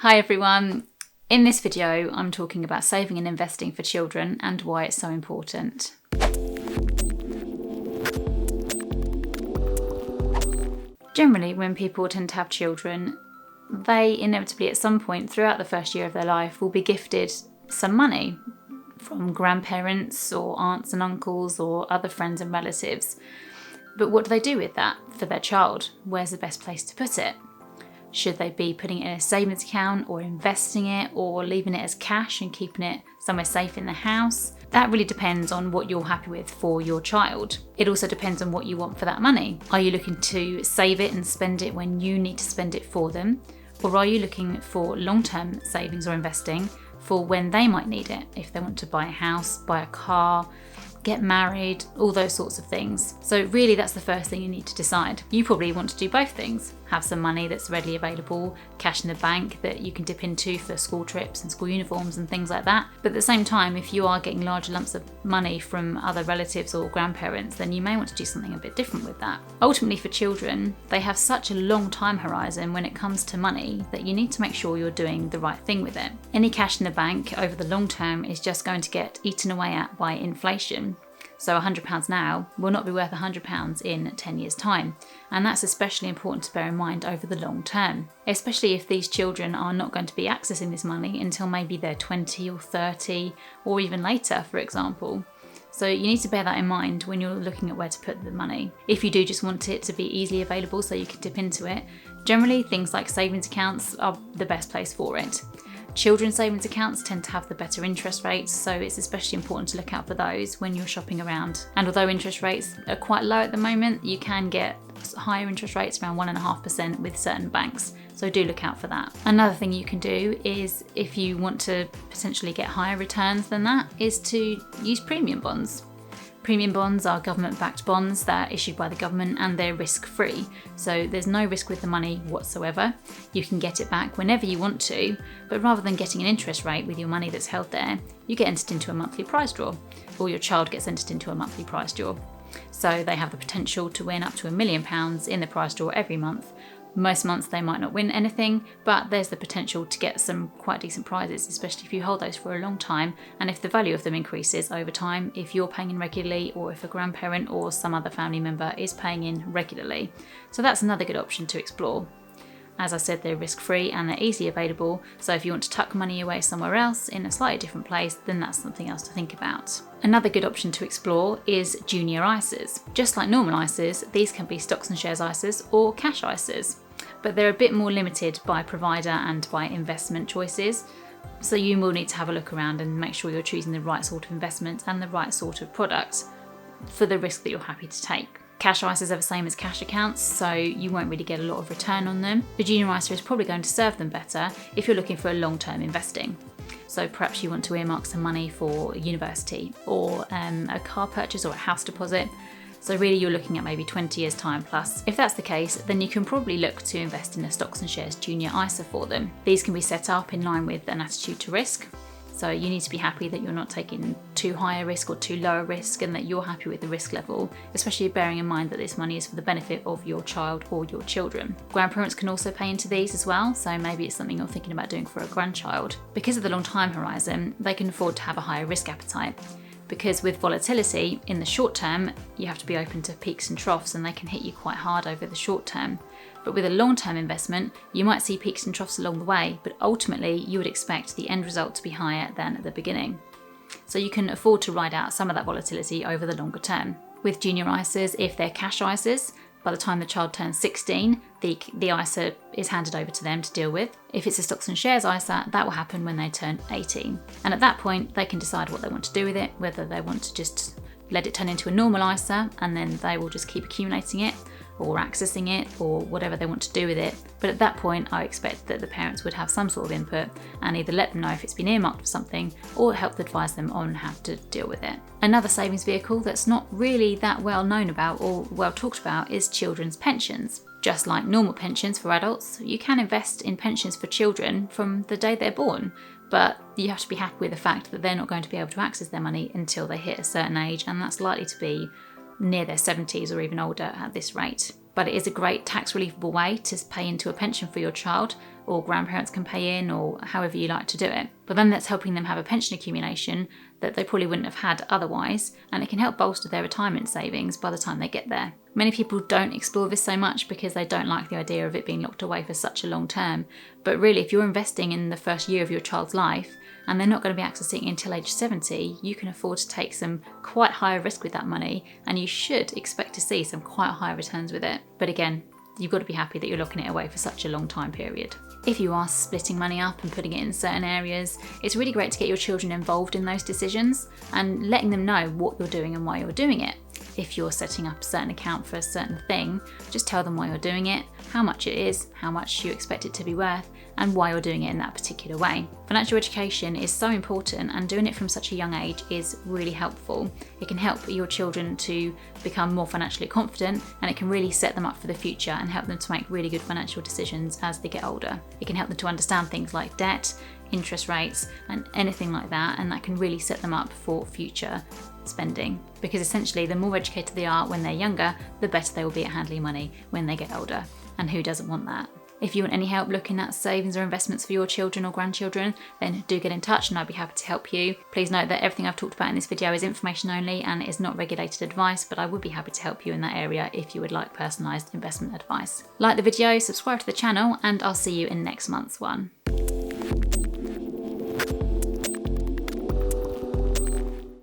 Hi everyone. In this video, I'm talking about saving and investing for children and why it's so important. Generally, when people tend to have children, they inevitably at some point throughout the first year of their life will be gifted some money from grandparents or aunts and uncles or other friends and relatives. But what do they do with that for their child? Where's the best place to put it? Should they be putting it in a savings account or investing it or leaving it as cash and keeping it somewhere safe in the house? That really depends on what you're happy with for your child. It also depends on what you want for that money. Are you looking to save it and spend it when you need to spend it for them? Or are you looking for long-term savings or investing for when they might need it? If they want to buy a house, buy a car, get married, all those sorts of things. So really that's the first thing you need to decide. You probably want to do both things. Have some money that's readily available, cash in the bank that you can dip into for school trips and school uniforms and things like that. But at the same time, if you are getting large lumps of money from other relatives or grandparents, then you may want to do something a bit different with that. Ultimately for children, they have such a long time horizon when it comes to money that you need to make sure you're doing the right thing with it. Any cash in the bank over the long term is just going to get eaten away at by inflation. So £100 now will not be worth £100 in 10 years' time. And that's especially important to bear in mind over the long term, especially if these children are not going to be accessing this money until maybe they're 20 or 30 or even later, for example. So you need to bear that in mind when you're looking at where to put the money. If you do just want it to be easily available so you can dip into it, generally things like savings accounts are the best place for it. Children's savings accounts tend to have the better interest rates, so it's especially important to look out for those when you're shopping around. And although interest rates are quite low at the moment, you can get higher interest rates, around 1.5% with certain banks, so do look out for that. Another thing you can do is, if you want to potentially get higher returns than that, is to use premium bonds. Premium bonds are government-backed bonds that are issued by the government and they're risk-free. So there's no risk with the money whatsoever. You can get it back whenever you want to, but rather than getting an interest rate with your money that's held there, you get entered into a monthly prize draw, or your child gets entered into a monthly prize draw. So they have the potential to win up to £1 million in the prize draw every month. Most months they might not win anything, but there's the potential to get some quite decent prizes, especially if you hold those for a long time and if the value of them increases over time, if you're paying in regularly or if a grandparent or some other family member is paying in regularly. So that's another good option to explore. As I said, they're risk-free and they're easily available, so if you want to tuck money away somewhere else in a slightly different place, then that's something else to think about. Another good option to explore is junior ISAs. Just like normal ISAs, these can be stocks and shares ISAs or cash ISAs, but they're a bit more limited by provider and by investment choices, so you will need to have a look around and make sure you're choosing the right sort of investment and the right sort of product for the risk that you're happy to take. Cash ISAs are the same as cash accounts, so you won't really get a lot of return on them. The junior ISA is probably going to serve them better if you're looking for long-term investing. So perhaps you want to earmark some money for university or a car purchase or a house deposit. So really you're looking at maybe 20 years time plus. If that's the case, then you can probably look to invest in a stocks and shares junior ISA for them. These can be set up in line with an attitude to risk. So you need to be happy that you're not taking too high a risk or too low a risk and that you're happy with the risk level, especially bearing in mind that this money is for the benefit of your child or your children. Grandparents can also pay into these as well, so maybe it's something you're thinking about doing for a grandchild. Because of the long time horizon, they can afford to have a higher risk appetite. Because with volatility, in the short term, you have to be open to peaks and troughs and they can hit you quite hard over the short term. But with a long-term investment, you might see peaks and troughs along the way, but ultimately you would expect the end result to be higher than at the beginning. So you can afford to ride out some of that volatility over the longer term. With junior ISAs, if they're cash ISAs, by the time the child turns 16, the ISA is handed over to them to deal with. If it's a stocks and shares ISA, that will happen when they turn 18. And at that point, they can decide what they want to do with it, whether they want to just let it turn into a normal ISA and then they will just keep accumulating it or accessing it or whatever they want to do with it. But at that point, I expect that the parents would have some sort of input and either let them know if it's been earmarked for something or help advise them on how to deal with it. Another savings vehicle that's not really that well known about or well talked about is children's pensions. Just like normal pensions for adults, you can invest in pensions for children from the day they're born, but you have to be happy with the fact that they're not going to be able to access their money until they hit a certain age, and that's likely to be near their 70s or even older at this rate. But it is a great tax relievable way to pay into a pension for your child or grandparents can pay in, or however you like to do it. But then that's helping them have a pension accumulation that they probably wouldn't have had otherwise, and it can help bolster their retirement savings by the time they get there. Many people don't explore this so much because they don't like the idea of it being locked away for such a long term. But really, if you're investing in the first year of your child's life and they're not going to be accessing it until age 70, you can afford to take some quite higher risk with that money, and you should expect to see some quite high returns with it. But again, you've got to be happy that you're locking it away for such a long time period. If you are splitting money up and putting it in certain areas, it's really great to get your children involved in those decisions and letting them know what you're doing and why you're doing it. If you're setting up a certain account for a certain thing, just tell them why you're doing it, how much it is, how much you expect it to be worth, and why you're doing it in that particular way. Financial education is so important, and doing it from such a young age is really helpful. It can help your children to become more financially confident, and it can really set them up for the future and help them to make really good financial decisions as they get older. It can help them to understand things like debt, interest rates, and anything like that, and that can really set them up for future spending, because essentially the more educated they are when they're younger, the better they will be at handling money when they get older, and who doesn't want that? If you want any help looking at savings or investments for your children or grandchildren, then do get in touch and I'd be happy to help you. Please note that everything I've talked about in this video is information only and is not regulated advice, but I would be happy to help you in that area if you would like personalised investment advice. Like the video, subscribe to the channel, and I'll see you in next month's one.